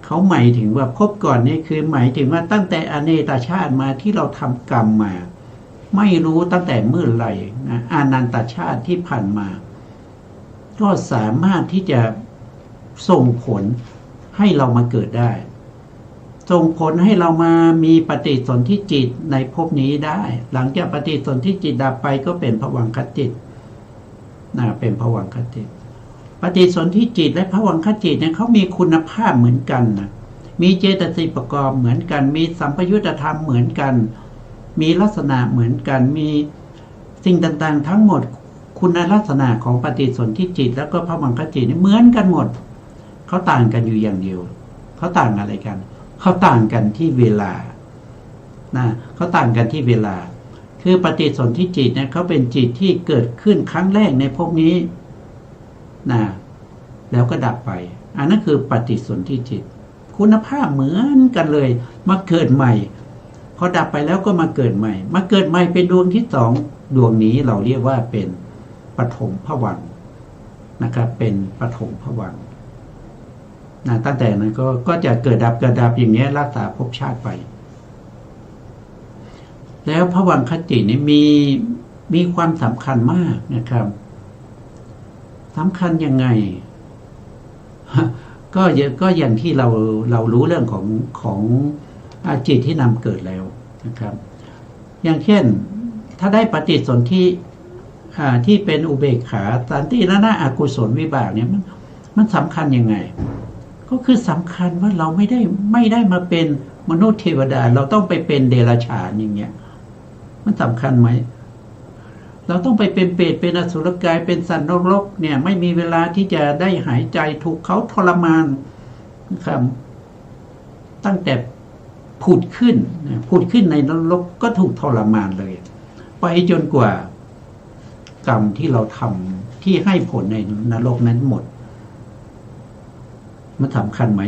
เขาหมายถึงว่าภพก่อนนี่คือหมายถึงว่าตั้งแต่อเนกชาติมาที่เราทำกรรมมาไม่รู้ตั้งแต่เมื่อไหร่นะอนันตชาติที่ผ่านมาก็สามารถที่จะส่งผลให้เรามาเกิดได้ส่งผลให้เรามามีปฏิสนธิจิตในภพนี้ได้หลังจากปฏิสนธิจิตดับไปก็เป็นภวังคจิตนะเป็นภวังคจิตปฏิสนธิจิตและภวังคจิตเนี่ยเขามีคุณภาพเหมือนกันนะมีเจตสิกประกอบเหมือนกันมีสัมปยุตธรรมเหมือนกันมีลักษณะเหมือนกันมีสิ่งต่างๆทั้งหมดคุณลักษณะของปฏิสนธิจิตแล้วก็ภวังคจิตเหมือนกันหมดเขาต่างกันอยู่อย่างเดียวเขาต่างอะไรกันเขาต่างกันที่เวลานะเขาต่างกันที่เวลาคือปฏิสนธิจิตเนี่ยเขาเป็นจิตที่เกิดขึ้นครั้งแรกในภพนี้นะแล้วก็ดับไปอันนั้นคือปฏิสนธิจิตคุณภาพเหมือนกันเลยมาเกิดใหม่พอดับไปแล้วก็มาเกิดใหม่มาเกิดใหม่เป็นดวงที่2ดวงนี้เราเรียกว่าเป็นปฐมภวังค์นะครับเป็นปฐมภวังค์นะตั้งแต่นั้นก็จะเกิดดับอย่างนี้รักษาภพชาติไปแล้วภวังคตินี่มีความสำคัญมากนะครับสำคัญยังไงก็อย่างที่เรารู้เรื่องของจิตที่นำเกิดแล้วนะครับอย่างเช่นถ้าได้ปฏิสนธิที่เป็นอุเบกขาสันติละนะอกุศลวิบากเนี่ยมันสำคัญยังไงก็คือสำคัญว่าเราไม่ได้มาเป็นมนุษย์เทวดาเราต้องไปเป็นเดรัจฉานอย่างเงี้ยมันสำคัญไหมเราต้องไปเป็นเปรตเป็นอสุรกายเป็นสัตว์นรกเนี่ยไม่มีเวลาที่จะได้หายใจถูกเขาทรมานนะครับตั้งแต่ผุดขึ้นในนรกก็ถูกทรมานเลยไปจนกว่ากรรมที่เราทำที่ให้ผลในนรกนั้นหมดมันสำคัญไหม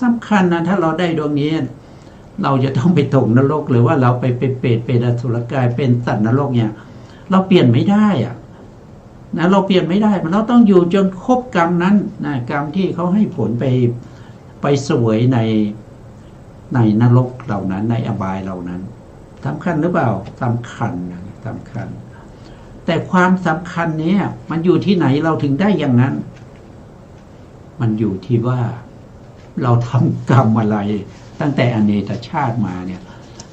สำคัญนะถ้าเราได้ดวงนี้เราจะต้องไปตกนรกหรือว่าเราไปเป็นเปรตเป็นอสุรกายเป็นสัตว์นรกเนี่ยเราเปลี่ยนไม่ได้อะนะเราเปลี่ยนไม่ได้เราต้องอยู่จนครบกรรมนั้นนะกรรมที่เขาให้ผลไปเสวยในนรกเหล่านั้นในอบายเหล่านั้นสำคัญหรือเปล่าสำคัญนะสำคัญแต่ความสำคัญนี้มันอยู่ที่ไหนเราถึงได้อย่างนั้นมันอยู่ที่ว่าเราทำกรรมอะไรตั้งแต่อเนกชาติมาเนี่ย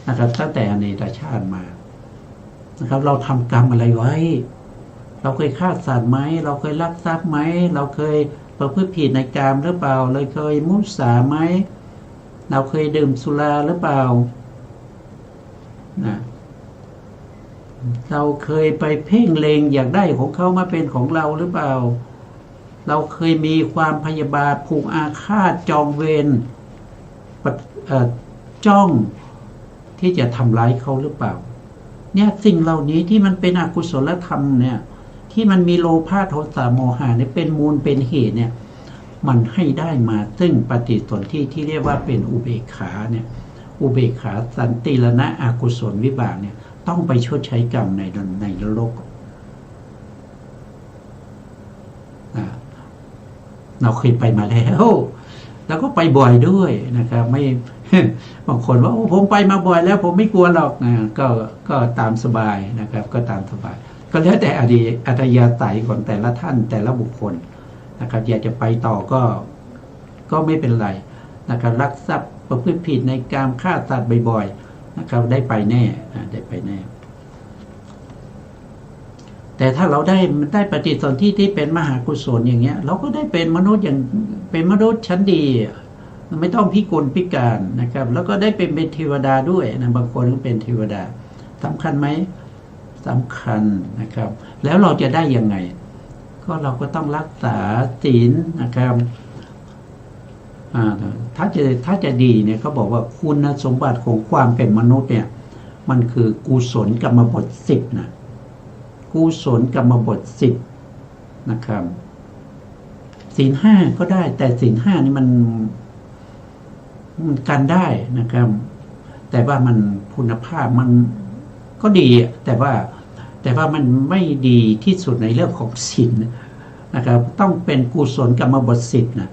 นะครับตั้งแต่อเนกชาติมานะครับเราทำกรรมอะไรไว้เราเคยฆ่าสัตว์ไหมเราเคยลักทรัพย์ไหมเราเคยประพฤติผิดในกามหรือเปล่าเราเคยมุสาไหมเราเคยดื่มสุราหรือเปล่านะเราเคยไปเพ่งเล็งอยากได้ของเขามาเป็นของเราหรือเปล่า เราเคยมีความพยาบาทผูกอาฆาตจองเวรจ้องที่จะทำร้ายเขาหรือเปล่าเนี่ยสิ่งเหล่านี้ที่มันเป็นอกุศลธรรมเนี่ยที่มันมีโลภะโทสะโมหะเนี่ยเป็นมูลเป็นเหตุเนี่ยมันให้ได้มาซึ่งปฏิสนธิที่เรียกว่าเป็นอุเบกขาเนี่ยอุเบกขาสันติรณะอกุศลวิบากเนี่ยต้องไปชดใช้กรรมในนรกเราเคยไปมาแล้วแล้วก็ไปบ่อยด้วยนะครับไม่ บางคนว่าโอ้ผมไปมาบ่อยแล้วผมไม่กลัวหรอกนะก็ตามสบายนะครับก็ตามสบายก็แล้วแต่อัธยาศัยของแต่ละท่านแต่ละบุคคลนะครับอยากจะไปต่อก็ไม่เป็นไรนะครับลักทรัพย์ประพฤติผิดในการฆ่าสัตว์บ่อยๆนะครับได้ไปแน่ได้ไปแน่แต่ถ้าเราได้ปฏิสนธิที่เป็นมหากุศลอย่างเงี้ยเราก็ได้เป็นมนุษย์อย่างเป็นมนุษย์ชั้นดีไม่ต้องพิกลพิการนะครับแล้วก็ได้เป็นเทวดาด้วยนะบางคนก็เป็นเทวดาสำคัญไหมสำคัญนะครับแล้วเราจะได้ยังไงก็เราก็ต้องรักษาศีลนะครับถ้าจะดีเนี่ยเขาบอกว่าคุณสมบัติของความเป็นมนุษย์เนี่ยมันคือกุศลกรรมบท10นะกุศลกรรมบท10นะครับศีล5ก็ได้แต่ศีล5นี่มันกันได้นะครับแต่ว่ามันคุณภาพมันก็ดีแต่ว่ามันไม่ดีที่สุดในเรื่องของศีลนะครับต้องเป็นกุศลกรรมบท10นะ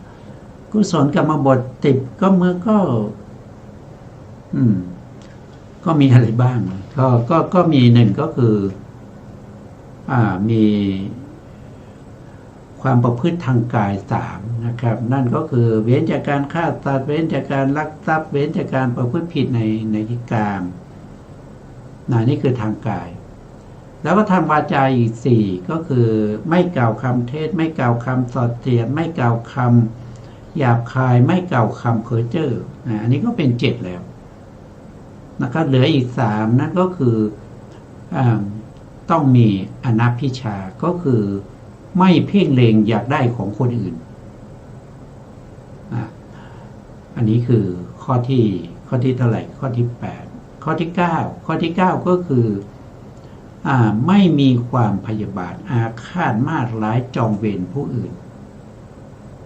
กุศลกรรมบท10ก็มีอะไรบ้างก็มีหนึ่งก็คือมีความประพฤติทางกาย3นะครับนั่นก็คือเว้นจากการฆ่าสัตว์เว้นจากการลักทรัพย์เว้นจากการประพฤติผิดในที่กามนี่คือทางกายแล้วก็ทางวาจาอีก4ก็คือไม่กล่าวคำเท็จไม่กล่าวคำส่อเสียดไม่กล่าวคำหยาบคายไม่กล่าวคำเพ้อเจ้ออันนี้ก็เป็น7แล้วนะครับเหลืออีก3นั่นก็คือต้องมีอนัพพิชาก็คือไม่เพ่งเล็งอยากได้ของคนอื่นอันนี้คือข้อที่เท่าไหร่ข้อที่8ข้อที่9ก็คือไม่มีความพยาบาทอาฆาตมาดร้ายจองเวรผู้อื่น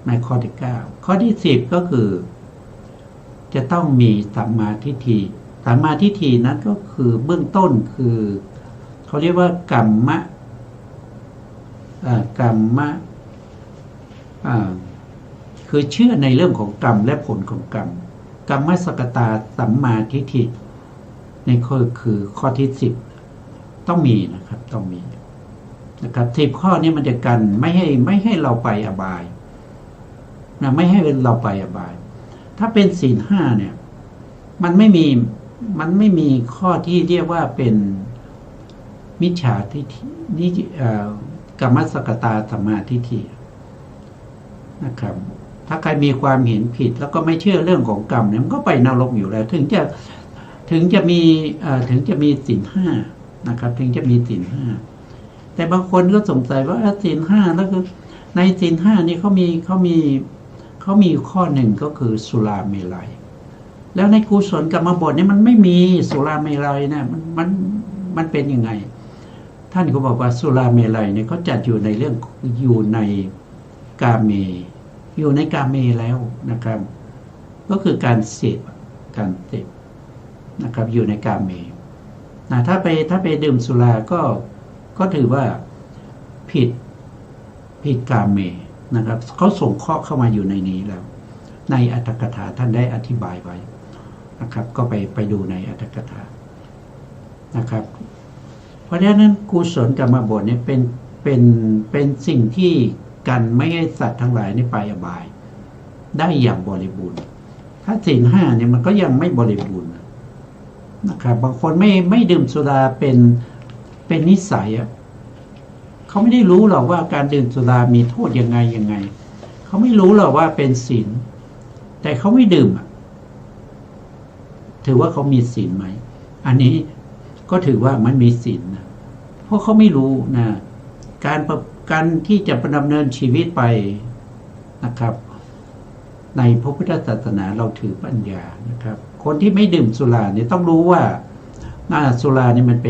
ในข้อที่9ข้อที่10ก็คือจะต้องมีสัมมาทิฏฐิสัมมาทิฏฐินั้นก็คือเบื้องต้นคือเขาเรียกว่ากรรมะคือเชื่อในเรื่องของกรรมและผลของกรรมกรรมสกตาสัมมาทิฏฐิในข้อคือข้อที่10ต้องมีนะครับต้องมีนะครับ10ข้อนี้มันจะกันไม่ให้เราไปอบายนะไม่ให้เราไปอบายถ้าเป็นศีล5เนี่ยมันไม่มีข้อที่เรียกว่าเป็นมิจฉาทิฏฐินี่กรรมสกตาสัมมาทิฏฐินะครับถ้าใครมีความเห็นผิดแล้วก็ไม่เชื่อเรื่องของกรรมเนี่ยมันก็ไปนรกอยู่แล้วถึงจะมีศีล5นะครับถึงจะมีศีล5แต่บางคนก็สงสัยว่าศีล5แล้วคือในศีล5นี่เขามีข้อหนึ่งก็คือสุราเมลัยแล้วในกุศลกรรมบทเนี่ยมันไม่มีสุราเมลัยนะมันเป็นยังไงท่านก็บอกว่าสุราเมลัยเนี่ยเขาจัดอยู่ในเรื่องอยู่ในกาเมอยู่ในกาเมแล้วนะครับก็คือการเสพนะครับอยู่ในกาเมถ้าไปดื่มสุราก็ถือว่าผิดกาเมนะครับเขาส่งข้อเข้ามาอยู่ในนี้แล้วในอรรถกถาท่านได้อธิบายไว้นะครับก็ไปดูในอรรถกถานะครับเพราะฉะนั้นกุศลกรรมบทเนี่ยเป็นสิ่งที่กันไม่ให้สัตว์ทั้งหลายในไปอบายได้อย่างบริบูรณ์ถ้าศีล5เนี่ยมันก็ยังไม่บริบูรณ์นะครับบางคนไม่ดื่มสุราเป็นนิสัยเขาไม่ได้รู้หรอกว่าการดื่มสุรามีโทษยังไงเขาไม่รู้หรอกว่าเป็นศีลแต่เขาไม่ดื่มถือว่าเขามีศีลไหมอันนี้ก็ถือว่ามันมีศีลนะเพราะเขาไม่รู้นะ การที่จะดำเนินชีวิตไปนะครับ ในพระพุทธศาสนาเราถือปัญญานะครับคนที่ไม่ดื่มสุราเนี่ยต้องรู้ว่าสุราเนี่ยมันเ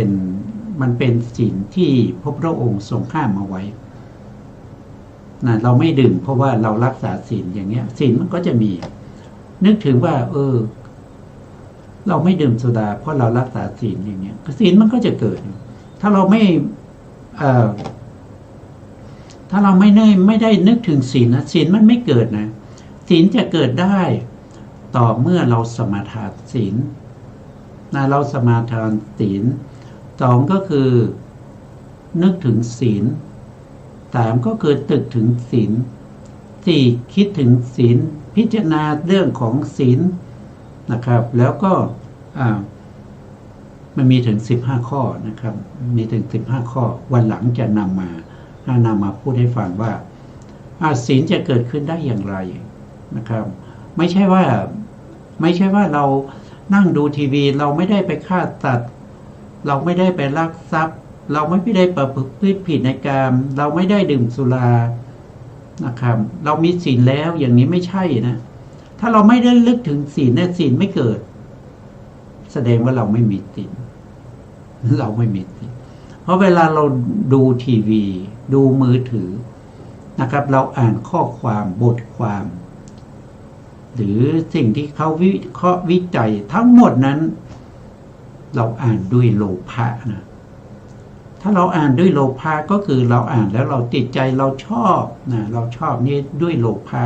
ป็นสิ่งที่พระพุทธองค์ทรงห้ามเอาไว้นะเราไม่ดื่มเพราะว่าเรารักษาศีลอย่างเงี้ยศีลมันก็จะมีนึกถึงว่าเราไม่ดื่มสุราเพราะเรารักษาศีลอย่างเงี้ยศีลมันก็จะเกิดถ้าเราไม่ได้นึกถึงศีลนะศีลมันไม่เกิดนะศีลจะเกิดได้ต่อเมื่อเราสมาทานศีลนะเราสมาทานศีลสองก็คือนึกถึงศีลสามก็คือตึกถึงศีลสี่คิดถึงศีลพิจารณาเรื่องของศีลนะครับแล้วก็มันมีถึง15ข้อนะครับมีถึง15ข้อวันหลังจะนำมาพูดให้ฟังว่าศีลจะเกิดขึ้นได้อย่างไรนะครับไม่ใช่ว่าเรานั่งดูทีวีเราไม่ได้ไปฆ่าสัตว์เราไม่ได้ไปลักทรัพย์เราไม่ได้ประพฤติผิดในกามเราไม่ได้ดื่มสุรานะครับเรามีศีลแล้วอย่างนี้ไม่ใช่นะถ้าเราไม่ได้ลึกถึงศีลเนี่ยศีลไม่เกิดแสดงว่าเราไม่มีศีลเราไม่มีศีลเพราะเวลาเราดูทีวีดูมือถือนะครับเราอ่านข้อความบทความหรือสิ่งที่เขาวิเคราะห์วิจัยทั้งหมดนั้นเราอ่านด้วยโลภะนะถ้าเราอ่านด้วยโลภะก็คือเราอ่านแล้วเราติดใจเราชอบนะเราชอบนี่ด้วยโลภะ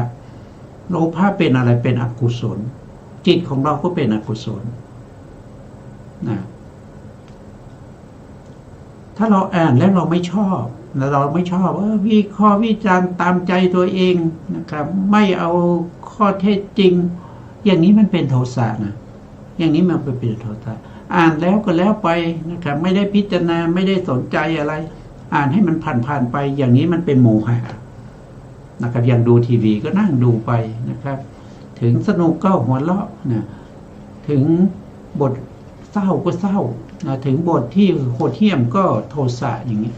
โลภะเป็นอะไรเป็นอกุศลจิตของเราก็เป็นอกุศลนะถ้าเราอ่านแล้วเราไม่ชอบแล้วเราไม่ชอบวิเคราะห์วิจารณ์ตามใจตัวเองนะครับไม่เอาข้อเท็จจริงอย่างนี้มันเป็นโทสะนะอย่างนี้มันเป็นโทสะอ่านแล้วก็แล้วไปนะครับไม่ได้พิจารณาไม่ได้สนใจอะไรอ่านให้มันผ่านไปอย่างนี้มันเป็นโมหะนะครับอย่างดูทีวีก็นั่งดูไปนะครับถึงสนุกก็หัวเราะนะถึงบทเศร้าก็เศร้านะถึงบทที่โหดเหี้ยมก็โทสะอย่างนี้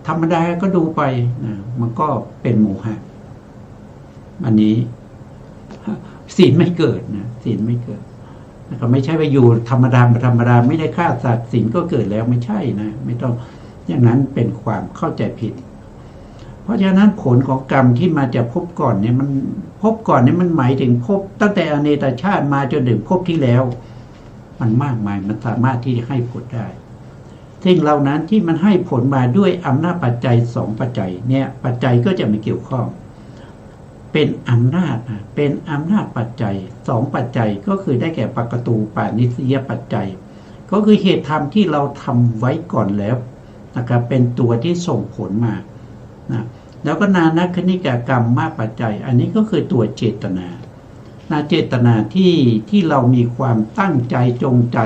ธรรมดาก็ดูไปนะมันก็เป็นโมหะอันนี้ศีลไม่เกิดนะศีลไม่เกิดนะครับไม่ใช่ว่าอยู่ธรรมดาไม่ได้ฆ่าสัตว์ศีลก็เกิดแล้วไม่ใช่นะไม่ต้องอย่างนั้นเป็นความเข้าใจผิดเพราะฉะนั้นผลของกรรมที่มาจากภพก่อนเนี่ยมันภพก่อนเนี่ยมันหมายถึงภพตั้งแต่อเนกชาติมาจนถึงภพที่แล้วมันมากมายมันสามารถที่จะให้ผลได้สิ่งเหล่านั้นที่มันให้ผลมาด้วยอำนาจปัจจัย2ปัจจัยเนี่ยปัจจัยก็จะไม่เกี่ยวข้องเป็นอำนาจนะเป็นอำนาจปัจจัย2ปัจจัยก็คือได้แก่ปกตูปานิสยปัจจัยก็คือเหตุธรรมที่เราทำไว้ก่อนแล้วนะครับเป็นตัวที่ส่งผลมานะแล้วก็นานัคณิกกรรมมาปัจจัยอันนี้ก็คือตัวเจตนาเจตนาที่เรามีความตั้งใจจงใจ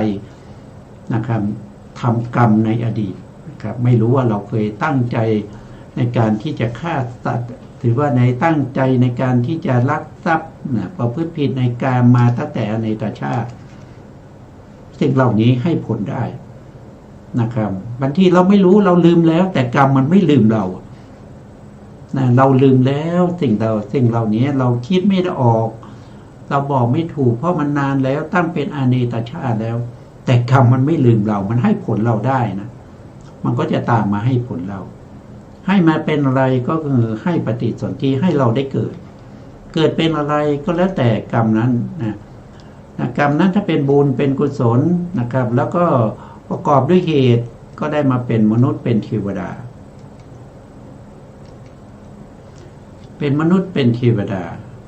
นะครับทำกรรมในอดีตนะครับไม่รู้ว่าเราเคยตั้งใจในการที่จะฆ่าสัตว์ถือว่าในตั้งใจในการที่จะลักทรัพย์ประพฤติผิดในการมาตั้งแต่อดีตชาติสิ่งเหล่านี้ให้ผลได้นะครับบางทีเราไม่รู้เราลืมแล้วแต่กรรมมันไม่ลืมเราเราลืมแล้วสิ่งเหล่านี้เราคิดไม่ได้ออกเราบอกไม่ถูกเพราะมันนานแล้วตั้งเป็นอดีตชาติแล้วแต่กรรมมันไม่ลืมเรามันให้ผลเราได้นะมันก็จะตามมาให้ผลเราให้มาเป็นอะไรก็คือให้ปฏิสนธิให้เราได้เกิดเป็นอะไรก็แล้วแต่กรรมนั้นนะกรรมนั้นถ้าเป็นบุญเป็นกุศลนะครับแล้วก็ประกอบด้วยเหตุก็ได้มาเป็นมนุษย์เป็นเทวดาเป็นมนุษย์เป็นเทวดา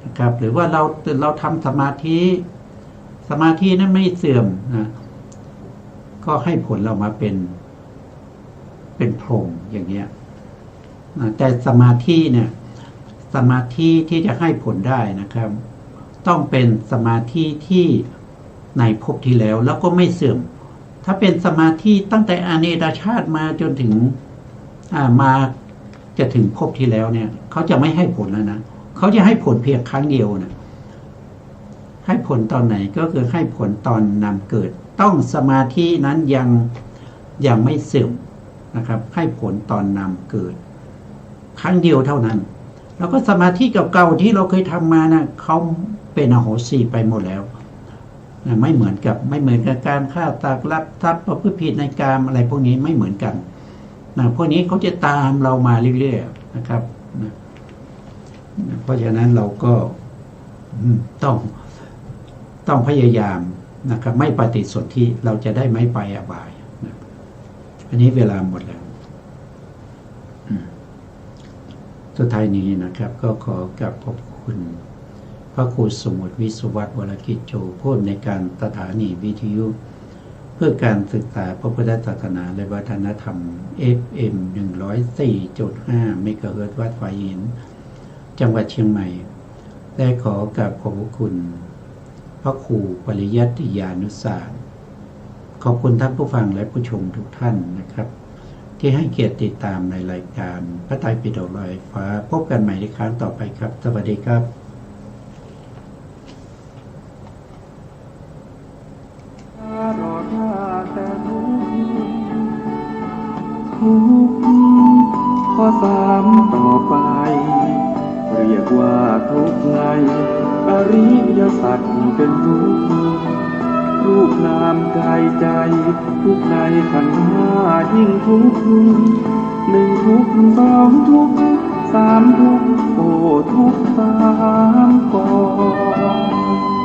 นะครับหรือว่าเราทำสมาธินั้นไม่เสื่อมนะก็ให้ผลเรามาเป็นพรหมอย่างเงี้ยแต่สมาธิเนี่ยสมาธิที่จะให้ผลได้นะครับต้องเป็นสมาธิที่ในภพที่แล้วก็ไม่เสื่อมถ้าเป็นสมาธิตั้งแต่อเนกชาติมาจนถึงมาจะถึงภพที่แล้วเนี่ยเขาจะไม่ให้ผลแล้วนะเขาจะให้ผลเพียงครั้งเดียวนะให้ผลตอนไหนก็คือให้ผลตอนนำเกิดต้องสมาธินั้นยังไม่เสื่อมนะครับให้ผลตอนนำเกิด ครั้งเดียวเท่านั้น แล้วก็สมาธิเก่าๆที่เราเคยทำมานะเขาเป็นอโหสิไปหมดแล้วนะไม่เหมือนกับการฆ่าตากลักทรัพย์ประพฤติผิดในกามอะไรพวกนี้ไม่เหมือนกันนะพวกนี้เขาจะตามเรามาเรื่อยๆนะครับนะเพราะฉะนั้นเราก็ต้องพยายามนะครับไม่ปฏิสนธิเราจะได้ไม่ไปอบายนะอันนี้เวลาหมดแล้วสุดท้ายนี้นะครับก็ขอกราบขอบคุณพระครูสมุทรวิศวัตวรกิจโจผู้อำนวยการสถานีวิทยุเพื่อการศึกษาพระพุทธศาสนาและวัฒนธรรม FM 104.5 เมกะเฮิรตซ์วัดฝายหินจังหวัดเชียงใหม่และขอกราบขอบคุณพระครูปริยัติยานุศาสตร์ขอบคุณท่านผู้ฟังและผู้ชมทุกท่านนะครับที่ให้เกียรติติดตามในรายการพระไตรปิฎกลอยฟ้าพบกันใหม่ในครั้งต่อไปครับสวัสดีครับทุกข้อสามต่อไปเรียกว่าทุกในอริยสัจเป็นทุกรูปนามกายใจทุกในขันธ์ห้ายิ่งทุกหนึ่งทุกสองทุกสามทุกโอ้ทุกสามก่อน